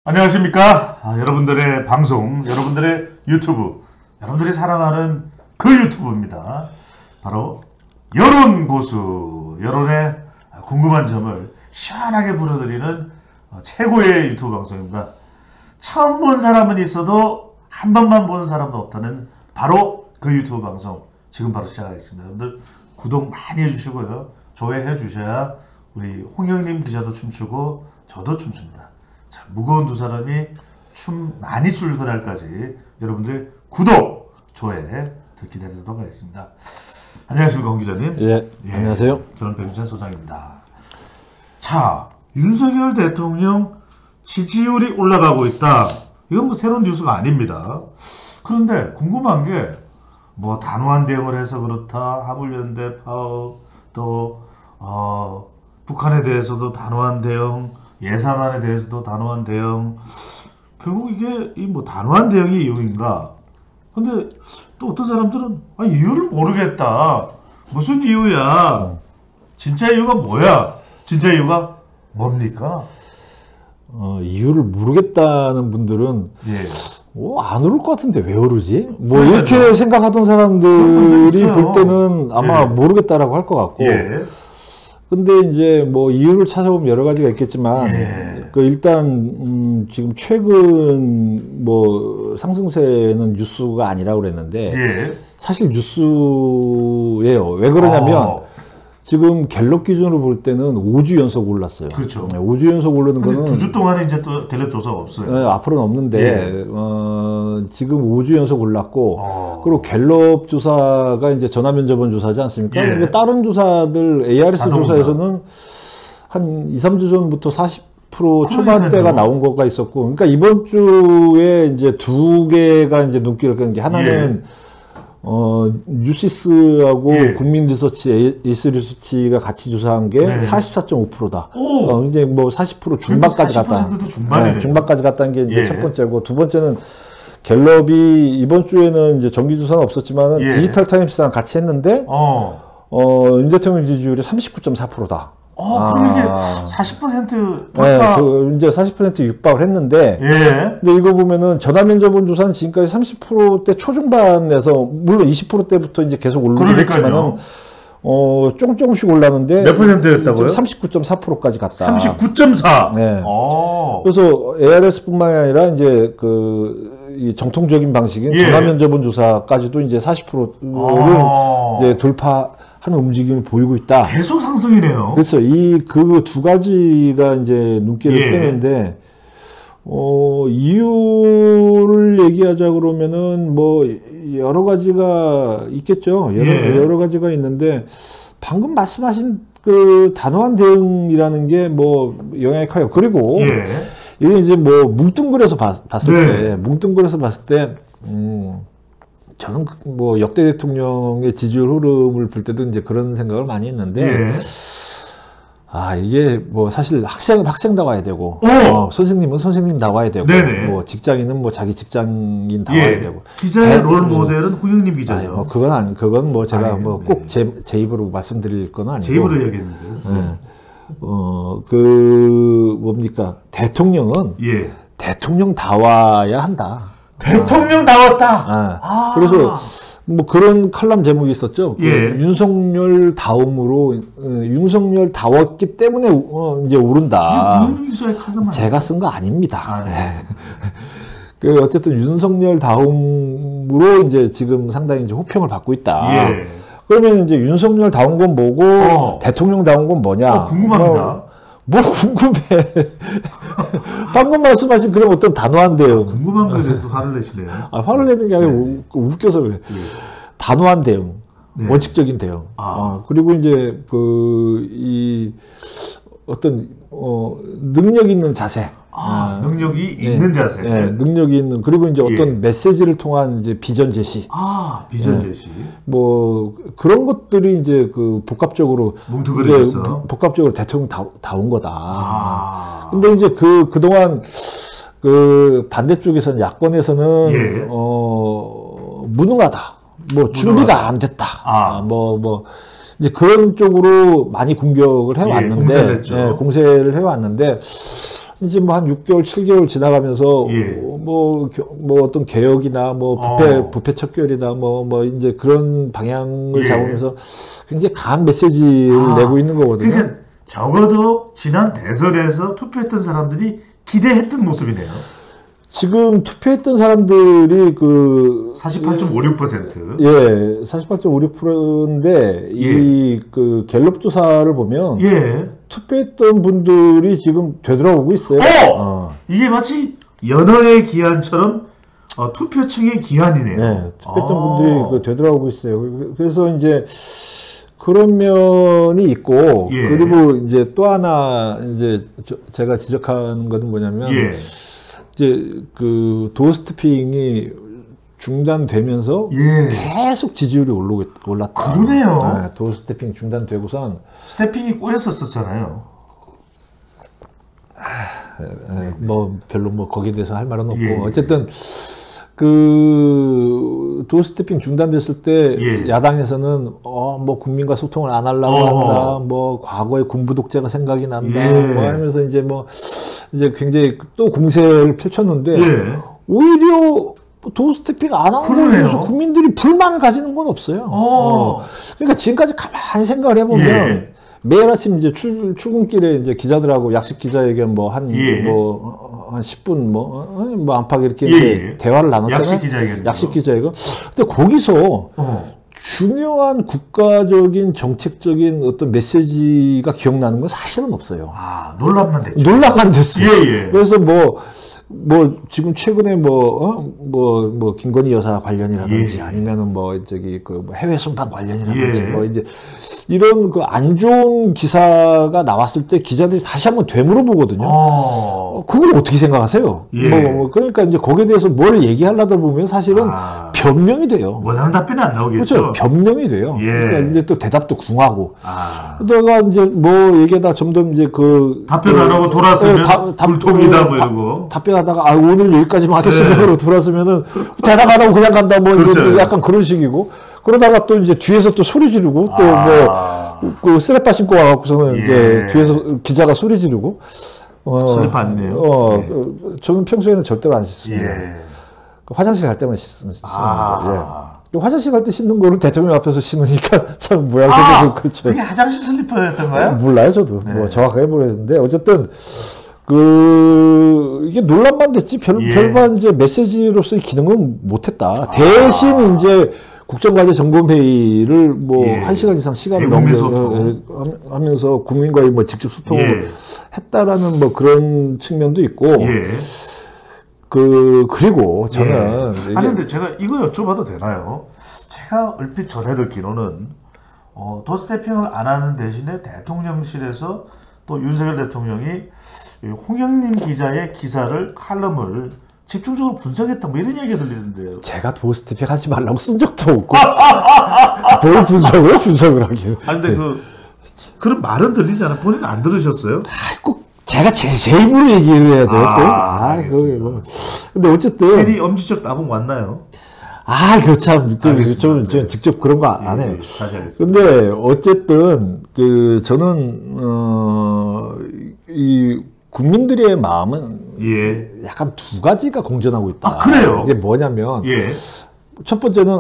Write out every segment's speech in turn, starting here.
안녕하십니까? 여러분들의 방송, 여러분들의 유튜브, 여러분들이 사랑하는 그 유튜브입니다. 바로 여론고수, 여론의 궁금한 점을 시원하게 풀어드리는 최고의 유튜브 방송입니다. 처음 본 사람은 있어도 한 번만 보는 사람은 없다는 바로 그 유튜브 방송 지금 바로 시작하겠습니다. 여러분들 구독 많이 해주시고요. 좋아해 주셔야 우리 홍영님 기자도 춤추고 저도 춤춥니다. 자, 무거운 두 사람이 춤 많이 출 그날까지 여러분들 구독, 좋아해 기다리도록 하겠습니다. 안녕하십니까, 홍 기자님? 예, 안녕하세요. 저는 백윤찬 소장입니다. 자, 윤석열 대통령 지지율이 올라가고 있다. 이건 뭐 새로운 뉴스가 아닙니다. 그런데 궁금한 게 뭐 단호한 대응을 해서 그렇다. 하물연대 파업, 또 북한에 대해서도 단호한 대응, 예산안에 대해서도 단호한 대응. 결국 이게 이 뭐 단호한 대응이 이유인가? 근데 또 어떤 사람들은 이유를 모르겠다. 무슨 이유야? 진짜 이유가 뭐야? 진짜 이유가 뭡니까? 이유를 모르겠다는 분들은 예. 안 오를 것 같은데 왜 오르지? 뭐 그러니까요. 이렇게 생각하던 사람들이 볼 있어요. 때는 아마 예. 모르겠다라고 할 것 같고. 예. 근데 이제 뭐 이유를 찾아보면 여러 가지가 있겠지만, 예. 일단 지금 최근 뭐 상승세는 뉴스가 아니라고 그랬는데, 예. 사실 뉴스예요. 왜 그러냐면 지금 갤럽 기준으로 볼 때는 5주 연속 올랐어요. 그렇죠. 5주 연속 오르는 근데 거는 9주 동안에 이제 또 갤럽 조사가 없어요. 네, 앞으로는 없는데 예. 지금 5주 연속 올랐고, 그리고 갤럽 조사가 이제 전화면접원 조사지 않습니까? 예. 근데 다른 조사들 ARS 다 조사에서는 한 2, 3주 전부터 40% 초반대가 그러니까요. 나온 거가 있었고, 그러니까 이번 주에 이제 두 개가 이제 눈길을 끄는 게 하나는 뉴시스하고 예. 국민리서치, 에이스리서치가 같이 조사한 게 네. 44.5%다. 오! 이제 뭐 40% 중반까지 갔다. 40%도 중반이네요. 네, 중반까지 갔다는 게 이제 예. 첫 번째고, 두 번째는 갤럽이 이번 주에는 이제 정기조사는 없었지만 예. 디지털 타임스랑 같이 했는데, 윤 대통령 지지율이 39.4%다. 그럼 이게 40% 네, 돌파. 이제 40% 육박을 했는데, 예. 근데 이거 보면은 전화면접원 조사는 지금까지 30%대 초중반에서, 물론 20%대부터 이제 계속 오르긴 그러니까요. 했지만은, 조금씩 올랐는데. 몇 %였다고요? 39.4%까지 갔다. 39.4. 네. 오. 그래서 ARS뿐만이 아니라 이제 이 정통적인 방식인 예. 전화면접원 조사까지도 이제 40%를 이제 돌파하는 움직임을 보이고 있다. 계속 상승이네요. 그렇죠. 그 두 가지가 이제 눈길을 예. 끄는데, 이유를 얘기하자 그러면은 뭐 여러 가지가 있겠죠. 예. 여러 가지가 있는데, 방금 말씀하신 그 단호한 대응이라는 게 뭐 영향이 커요. 그리고 예. 이게 이제 뭐 뭉뚱그려서 봤을 네. 때, 저는 뭐 역대 대통령의 지지율 흐름을 볼 때도 이제 그런 생각을 많이 했는데, 예. 이게 뭐 사실 학생은 학생다워야 되고, 선생님은 선생님다워야 되고, 네네. 뭐 직장인은 뭐 자기 직장인다워야 예. 되고. 기자의 롤 모델은 홍영님 기자죠. 뭐 그건 뭐 제가 뭐 네. 꼭 제 입으로 말씀드릴 건 아니고. 제 입으로 얘기했는데. 네. 뭡니까? 대통령은 예. 대통령다워야 한다. 대통령 나왔다. 그래서 뭐 그런 칼럼 제목이 있었죠. 예. 윤석열 다음으로, 윤석열 다웠기 때문에 이제 오른다. 기자의 칼럼은 제가 쓴 거 아닙니다. 네. 어쨌든 윤석열 다음으로 이제 지금 상당히 이제 호평을 받고 있다. 예. 그러면 이제 윤석열 다운 건 뭐고, 대통령 다운 건 뭐냐? 궁금합니다. 뭘 궁금해. 방금 말씀하신 그런 어떤 단호한 대응. 궁금한 거에 대해서 화를 내시네요. 화를 내는 게 아니라 웃겨서 그래. 단호한 대응. 네. 원칙적인 대응. 그리고 이제 어떤, 능력 있는 자세. 능력이 있는 자세. 네, 능력이 있는, 그리고 이제 어떤 예. 메시지를 통한 이제 비전 제시. 비전 제시. 뭐, 그런 것들이 이제 복합적으로. 뭉뚱그려져서. 복합적으로 대통령 다운 거다. 근데 이제 그동안 반대쪽에서는, 야권에서는, 예. 무능하다. 뭐, 준비가 안 됐다. 이제 그런 쪽으로 많이 공격을 해왔는데, 공세를 했죠. 공세를 해왔는데, 이제 뭐 한 6개월, 7개월 지나가면서 예. 뭐 어떤 개혁이나 뭐 부패 척결이나 뭐 이제 그런 방향을 예. 잡으면서 굉장히 강한 메시지를 내고 있는 거거든요. 그러니까 적어도 지난 대선에서 투표했던 사람들이 기대했던 모습이네요. 지금 투표했던 사람들이 그 48.56%. 예, 48.56%인데 이 그 갤럽 조사를 보면 예. 투표했던 분들이 지금 되돌아오고 있어요. 이게 마치 연어의 기한처럼 투표층의 기한이네요. 네, 투표했던 분들이 그 되돌아오고 있어요. 그래서 이제 그런 면이 있고 예. 그리고 이제 또 하나 이제 제가 지적하는 것은 뭐냐면 예. 이제 그 도어 스태핑이 중단되면서 예. 계속 지지율이 올랐다. 그러네요. 네, 도어 스태핑 중단되고선 스태핑이 꼬였었잖아요. 뭐 별로 뭐 거기에 대해서 할 말은 없고 예. 어쨌든 그 도어 스태핑 중단됐을 때 예. 야당에서는 뭐 국민과 소통을 안 하려고 한다. 뭐 과거의 군부 독재가 생각이 난다. 예. 뭐 하면서 이제 뭐 이제 굉장히 또 공세를 펼쳤는데 예. 오히려 도어 스태핑 안 하고 그러네요. 있어서 국민들이 불만을 가지는 건 없어요. 그러니까 지금까지 가만히 생각을 해보면 예. 매일 아침 이제 출근길에 이제 기자들하고 약식 기자회견 뭐 한 예. 한 10분 뭐 안팎 이렇게 예. 이제 대화를 나눴잖아요. 약식 기자회견. 약식 기자회견. 근데 거기서 중요한 국가적인 정책적인 어떤 메시지가 기억나는 건 사실은 없어요. 논란만 됐죠. 논란만 됐어요. 예, 예. 그래서 뭐 지금 최근에 뭐 김건희 여사 관련이라든지 예. 아니면은 뭐 저기 그 해외 순방 관련이라든지 예. 뭐 이제 이런 그 안 좋은 기사가 나왔을 때 기자들이 다시 한번 되물어보거든요. 그걸 어떻게 생각하세요? 예. 그러니까 이제 거기에 대해서 뭘 얘기하려다 보면 사실은 변명이 돼요. 원하는 답변이 안 나오겠죠. 그렇죠. 변명이 돼요. 예. 그러니까 이제 또 대답도 궁하고. 그러다가 이제 뭐 얘기하다 점점 이제 답변 안 하고 돌았으면 불통이다 뭐 이러고. 답변하다가 오늘 여기까지만 하겠습니다. 그러고 돌았으면은 대답 안 하고 그냥 간다 뭐 그렇죠. 이런 약간 그런 식이고. 그러다가 또 이제 뒤에서 또 소리 지르고 또 그 슬리퍼 신고 와갖고서는 예. 이제 뒤에서 기자가 소리 지르고. 슬리퍼 아니네요. 저는 평소에는 절대로 안 씻습니다. 예. 화장실 갈 때만 씻는 거예요. 화장실 갈 때 씻는 거를 대통령 앞에서 씻으니까 참 모양새도 좀 그렇죠. 그게 화장실 슬리퍼였던가요? 몰라요, 저도. 네. 뭐 정확하게 모르겠는데 어쨌든 이게 논란만 됐지 별반 이제 메시지로서의 기능은 못했다. 대신 이제 국정과제 점검회의를 뭐 예. 1시간 이상 시간을 하면서 국민과의 뭐 직접 소통을 했다라는 뭐 그런 측면도 있고. 예. 그리고 저는 아니 근데 제가 이거 여쭤봐도 되나요? 제가 얼핏 전해 듣기로는 도어 스태핑을 안 하는 대신에 대통령실에서 또 윤석열 대통령이 홍영림 기자의 기사를 칼럼을 집중적으로 분석했다 뭐 이런 얘기가 들리는데요. 제가 도어 스태핑 하지 말라고 쓴 적도 없고 뭘 분석을 하긴. 아니 근데 그런 말은 들리지 않아요? 본인 안 들으셨어요? 꼭 제가 제 입으로 얘기를 해야 돼요. 뭐. 근데 어쨌든 체리 엄지적 따봉 왔나요? 좀 직접 그런 거 안 해요. 다시 하겠습니다. 근데 어쨌든 저는 이 국민들의 마음은 약간 두 가지가 공존하고 있다. 그래요? 이게 뭐냐면 예. 첫 번째는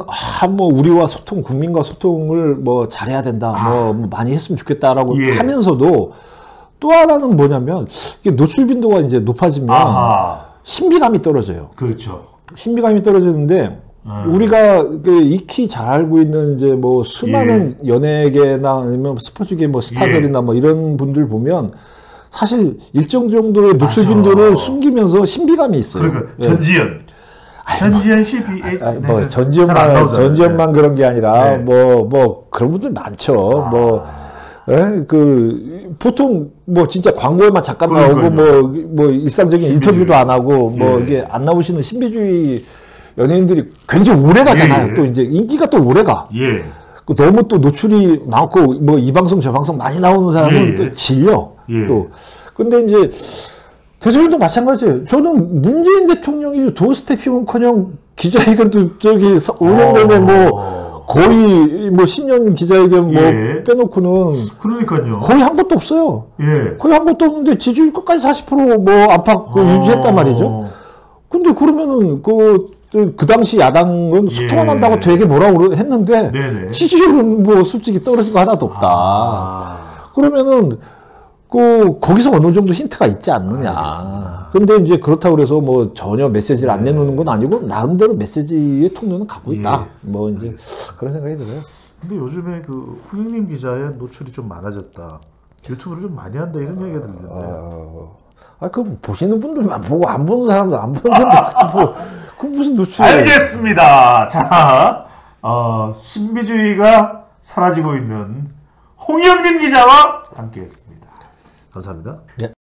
뭐 우리와 국민과 소통을 뭐 잘해야 된다. 뭐 많이 했으면 좋겠다라고 하면서도 또 하나는 뭐냐면 이게 노출 빈도가 이제 높아지면 신비감이 떨어져요. 그렇죠. 신비감이 떨어지는데 우리가 익히 잘 알고 있는 이제 뭐 수많은 연예계나 아니면 스포츠계 뭐 스타들이나 뭐 이런 분들 보면 사실 일정 정도의 노출 빈도를 숨기면서 신비감이 있어요. 그러니까 전지현 CPA 뭐 전지현만 그런 게 아니라 뭐 그런 분들 많죠. 보통 뭐 진짜 광고에만 잠깐 나오고 뭐 일상적인 인터뷰도 안 하고 뭐 이게 안 나오시는 신비주의 연예인들이 굉장히 오래 가잖아요. 또 이제 인기가 또 오래 가. 너무 또 노출이 많고 뭐 이 방송 저 방송 많이 나오는 사람은 또 질려. 또 근데 이제 대통령도 마찬가지예요. 저는 문재인 대통령이 도어 스태핑은커녕 기자회견도 5년 내내 뭐 거의 뭐 신년 기자회견 뭐 예. 빼놓고는 그러니까요. 거의 한 것도 없어요. 예. 거의 한 것도 없는데 지지율 끝까지 40%뭐 안팎 유지했단 말이죠. 근데 그러면은 그 당시 야당은 소통안 한다고 되게 뭐라고 했는데 네네. 지지율은 뭐 솔직히 떨어진 거 하나도 없다. 그러면은 거기서 어느 정도 힌트가 있지 않느냐. 알겠습니다. 근데 이제 그렇다고 그래서 뭐 전혀 메시지를 안 내놓는 건 아니고 나름대로 메시지의 통로는 가고 있다. 뭐 이제 그런 생각이 들어요. 근데 요즘에 그 후영님 기자의 노출이 좀 많아졌다. 유튜브를 좀 많이 한다 이런 얘기가 들리던데. 그 보시는 분들만 보고 안 보는 사람도 안 보는데 그 무슨 노출? 알겠습니다. 자, 신비주의가 사라지고 있는 홍영림 기자와 함께했습니다. 감사합니다. 네.